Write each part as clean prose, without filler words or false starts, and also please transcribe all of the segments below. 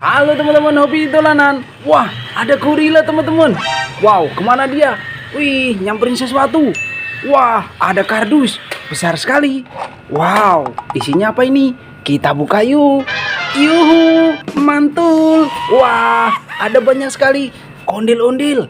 Halo teman-teman hobi dolanan. Wah, ada gorila teman-teman. Wow, kemana dia? Wih, nyamperin sesuatu. Wah, ada kardus besar sekali. Wow, isinya apa ini? Kita buka yuk. Yuhu, mantul. Wah, ada banyak sekali ondel-ondel.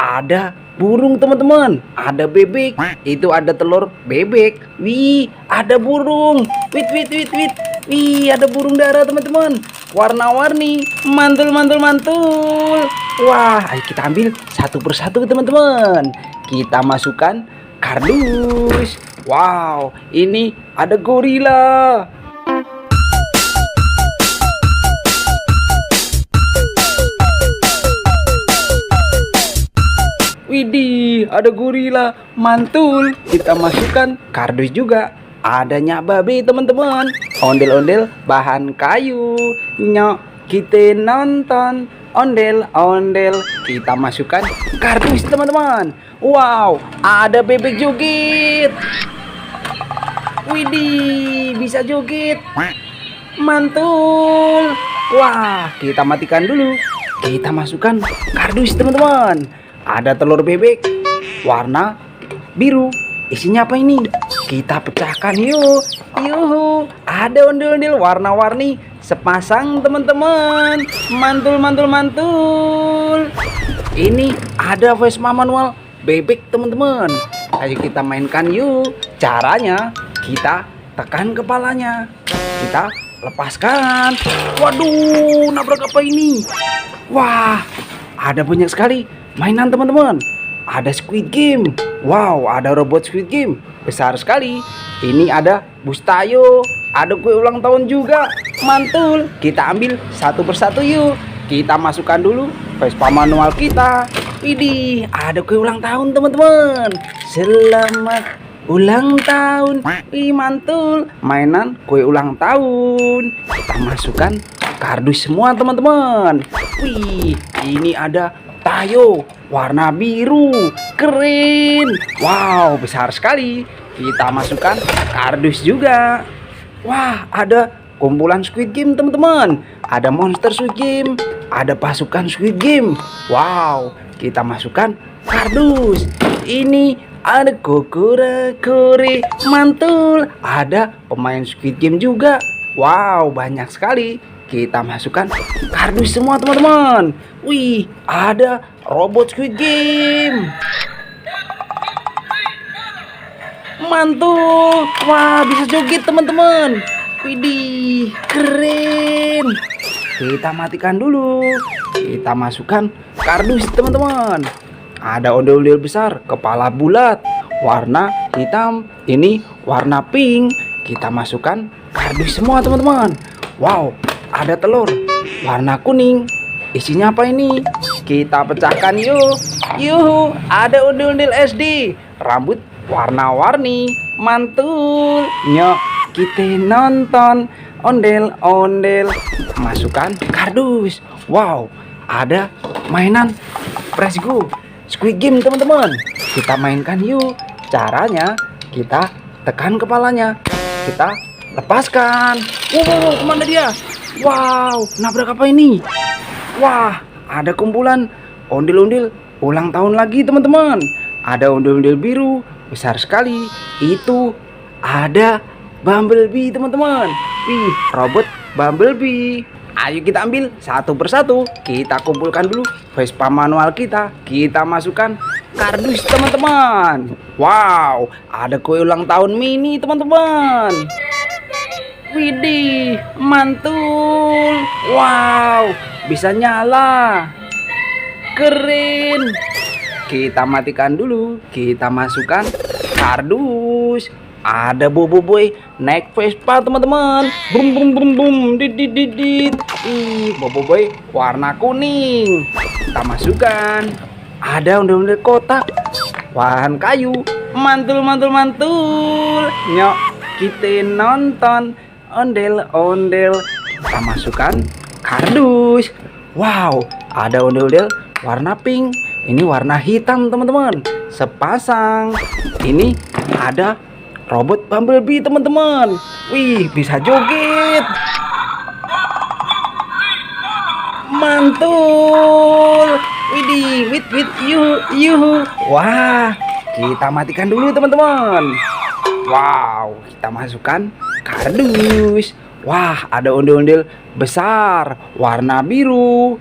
Ada burung teman-teman. Ada bebek. Itu ada telur bebek. Wih, ada burung. Wit wit wit wit. Wih, ada burung dara teman-teman. Warna-warni, mantul mantul mantul. Wah, ayo kita ambil satu persatu teman-teman. Kita masukkan kardus. Wow, ini ada gorila. Widih, ada gorila. Mantul. Kita masukkan kardus juga. Ada nyak babi teman-teman. Ondel-ondel bahan kayu. Nyok, kita nonton. Ondel-ondel. Kita masukkan kardus teman-teman. Wow, ada bebek joget. Widih, bisa joget. Mantul. Wah, kita matikan dulu. Kita masukkan kardus teman-teman. Ada telur bebek warna biru. Isinya apa ini? Kita pecahkan yuk. Yuhu, ada ondel-ondel warna-warni sepasang teman-teman. Mantul mantul mantul. Ini ada Vespa manual bebek teman-teman. Ayo kita mainkan yuk. Caranya kita tekan kepalanya. Kita lepaskan. Waduh, nabrak apa ini? Wah, ada banyak sekali mainan teman-teman. Ada Squid Game. Wow, ada robot Squid Game besar sekali. Ini ada bus Tayo. Ada kue ulang tahun juga. Mantul. Kita ambil satu persatu yuk. Kita masukkan dulu Vespa manual kita. Widih, ada kue ulang tahun teman-teman. Selamat ulang tahun. Wih, mantul. Mainan kue ulang tahun. Kita masukkan kardus semua teman-teman. Wih, ini ada Tayo warna biru, keren. Wow, besar sekali. Kita masukkan kardus juga. Wah, ada kumpulan Squid Game teman-teman. Ada monster Squid Game, ada pasukan Squid Game. Wow, kita masukkan kardus. Ini ada kore, mantul. Ada pemain Squid Game juga. Wow, banyak sekali. Kita masukkan kardus semua teman-teman. Wih, ada robot Squid Game. Mantul. Wah, bisa joget teman-teman. Widih, keren. Kita matikan dulu. Kita masukkan kardus teman-teman. Ada ondel-ondel besar, kepala bulat, warna hitam. Ini warna pink. Kita masukkan kardus semua teman-teman. Wow, ada telur warna kuning. Isinya apa ini? Kita pecahkan yuk. Yuhu, ada ondel-ondel SD. Rambut warna-warni. Mantul. Nyok, kita nonton. Ondel-ondel. Masukkan kardus. Wow, ada mainan Press Go Squid Game teman-teman. Kita mainkan yuk. Caranya kita tekan kepalanya. Kita lepaskan. Wow, kemana dia? Wow, nabrak apa ini? Wah, ada kumpulan ondel-ondel ulang tahun lagi teman-teman. Ada ondel-ondel biru besar sekali. Itu ada Bumblebee teman-teman. Wih, robot Bumblebee. Ayo kita ambil satu persatu. Kita kumpulkan dulu Vespa manual kita. Kita masukkan kardus teman-teman. Wow, ada kue ulang tahun mini teman-teman. Widih, mantul. Wow, bisa nyala. Keren. Kita matikan dulu. Kita masukkan kardus. Ada Bobo Boy naik Vespa teman-teman. Bum bum bum bum. Dit dit dit dit. Bobo Boy warna kuning. Kita masukkan. Ada ondel-ondel kotak bahan kayu. Mantul mantul mantul. Nyok, kita nonton. Ondel-ondel. Kita masukkan kardus. Wow, ada ondel-ondel warna pink. Ini warna hitam teman-teman. Sepasang. Ini ada robot Bumblebee teman-teman. Wih, bisa joget. mantul. Widih, wit, yuhu. Wah, kita matikan dulu teman-teman. Wow, kita masukkan kardus. Wah, ada ondel-ondel besar warna biru.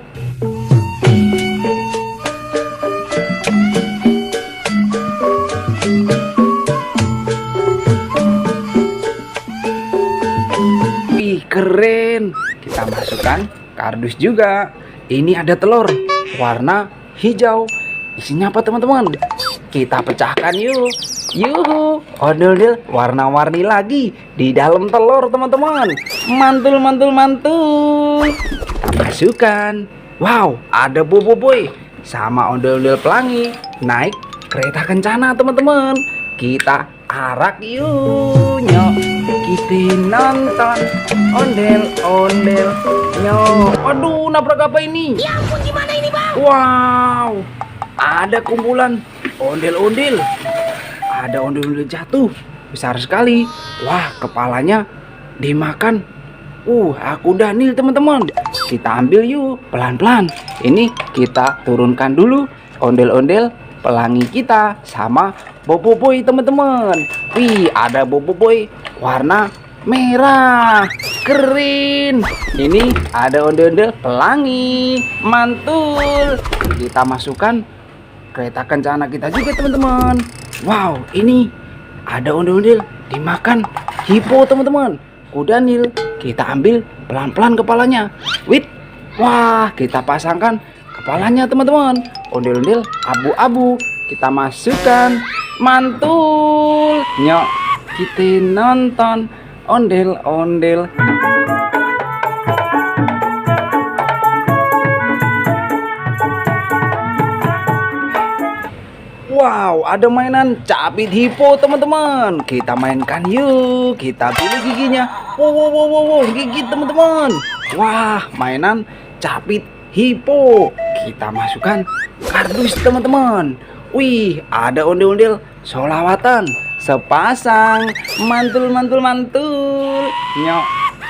Wih, keren. Kita masukkan kardus juga. Ini ada telur warna hijau. Isinya apa teman-teman? Kita pecahkan yuk. Yuhu, ondel-ondel warna-warni lagi di dalam telur teman-teman. Mantul. Kita masukkan. Wow, ada Bobo Boy sama ondel-ondel pelangi naik kereta kencana teman-teman. Kita arak yuk, nyok. Kita nonton ondel-ondel, nyok. Aduh, nabrak apa ini? Ya ampun, gimana ini bang? Wow, ada kumpulan ondel-ondel. Ada ondel-ondel jatuh besar sekali. Wah, kepalanya dimakan. Aku Daniel teman-teman. Kita ambil yuk pelan-pelan. Ini kita turunkan dulu ondel-ondel pelangi kita sama Bobo Boy teman-teman. Wih, ada Bobo Boy warna merah. Keren. Ini ada ondel-ondel pelangi. Mantul. Kita masukkan kereta kencana kita juga teman-teman. Wow, ini ada ondel-ondel dimakan hipo teman-teman. Kudanil, kita ambil pelan-pelan kepalanya. Wit, wah, kita pasangkan kepalanya teman-teman. Ondel-ondel abu-abu kita masukkan. Mantul, nyok. Kita nonton ondel-ondel. Wow, ada mainan capit hipo teman-teman. Kita mainkan yuk. Kita pilih giginya. Wow, gigit teman-teman. Wah, mainan capit hipo. Kita masukkan kardus teman-teman. Wih, ada ondel-ondel solawatan sepasang. Mantul. Nyok,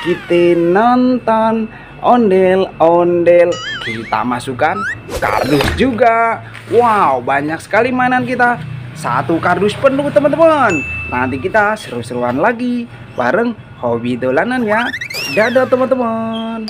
kita nonton ondel-ondel. Kita masukkan kardus juga. Wow, banyak sekali mainan kita. Satu kardus penuh teman-teman. Nanti kita seru-seruan lagi bareng Hobi Dolanan ya. Dadah teman-teman.